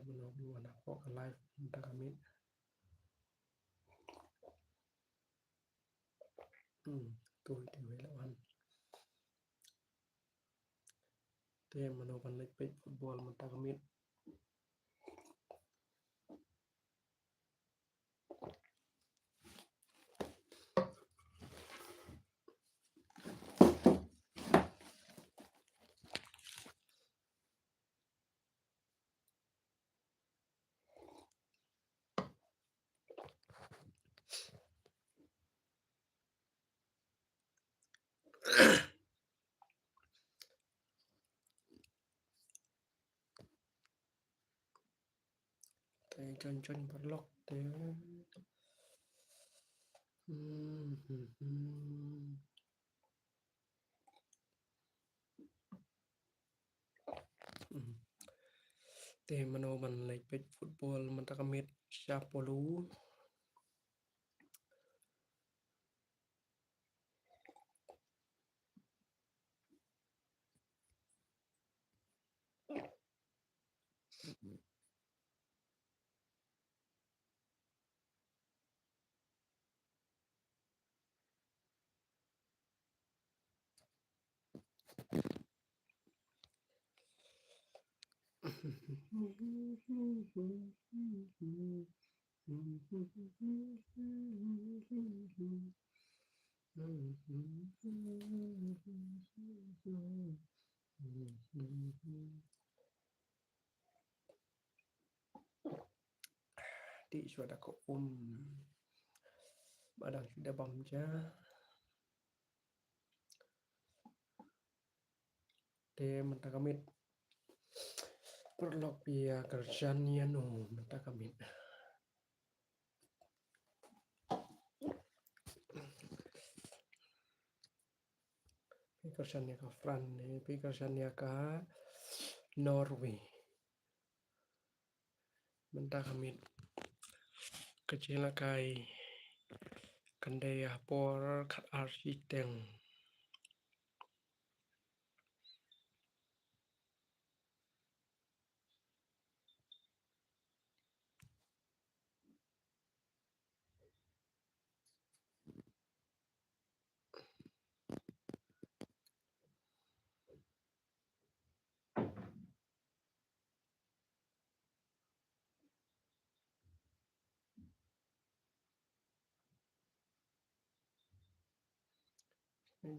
menunggu anak kok live minta kami tôi thì với lại anh thì menunggu like page football minta kami thì chân block thế thì menunggu like page football minta kami siapa lu Di sudah kok badan sudah bamja de minta kami perlu pia kerjanya no minta kami kerjanya ke France kerjanya ke Norway minta kami kecil kai kendaya por kat arsitek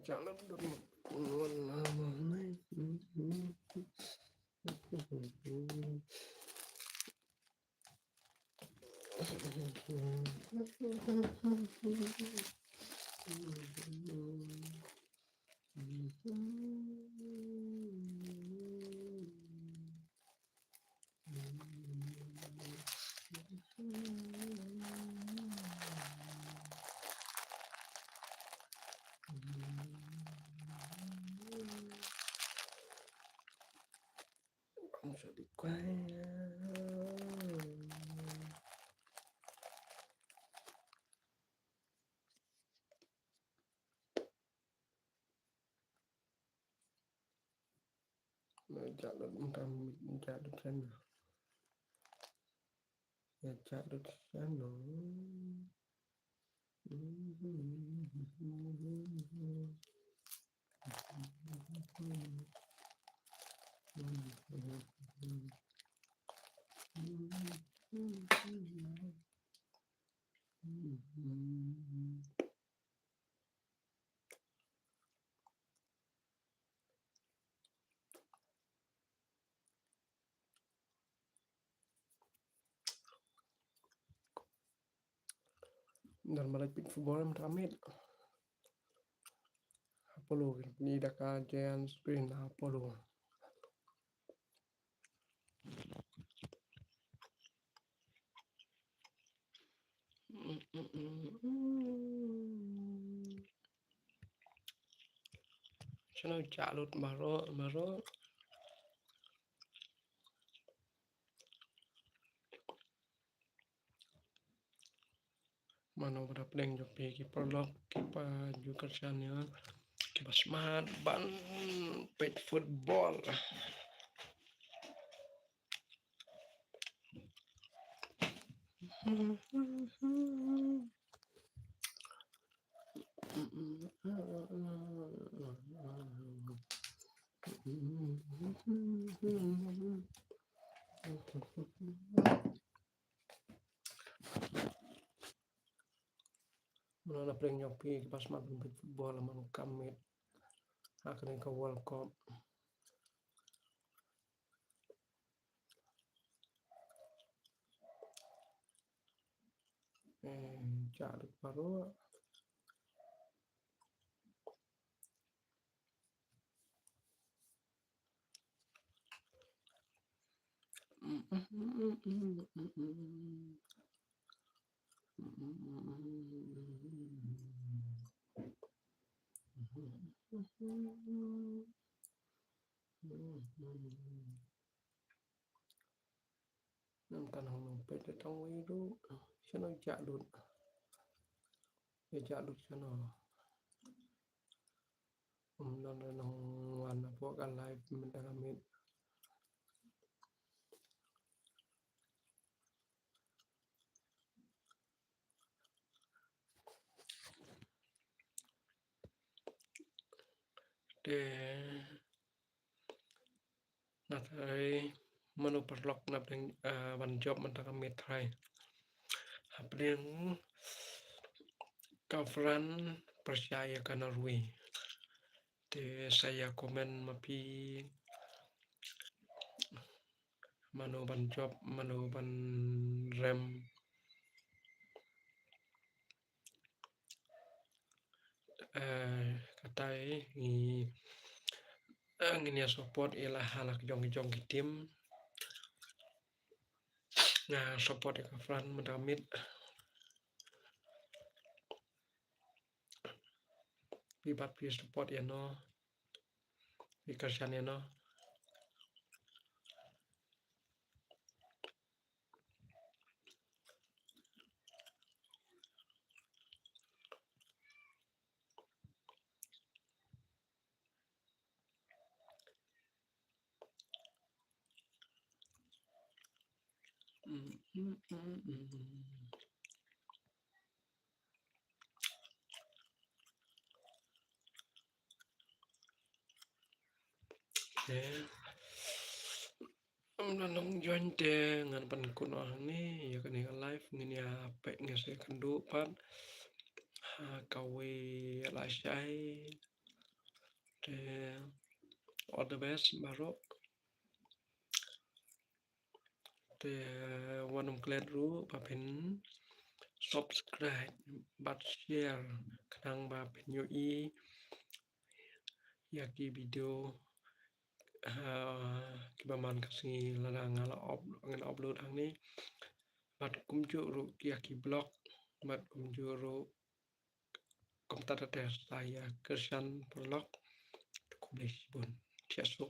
jalan dulu bisa dikuai jalan jalan sana ya jalan sana dan balik football ramai Apollo ni daka giant screen Apollo Channel jalut maro mana pada pleng jopi kiper lock kiper juga kerjanya kiper smart ban pet football Mana pring nyopi pas main football man kamit akhirnya ke World Cup cari baru năm tan hồng pete trong itu sana jalur ya jalur sana non nong warna pok live mendalamit de natai menu perlok na pring one job mendalamit try apring coveran percaya karena Rui de saya komen mapi manu ban job manu ban rem katai ngini support ialah halak jong tim nah support ke front mendamit pibat pi support ya no pikersan ya no Nong join dengan penkuno ni ya kan live ngini apa ngese kendu pan kawe lasai de all the best baru de wanum kledru papin subscribe but share kadang papin yoi yaki video kibaman kasi ladang ngala upload hang ni bat kumjuru yaki blog bat kumjuru komputer test saya kersan blog kublih bun tiasuk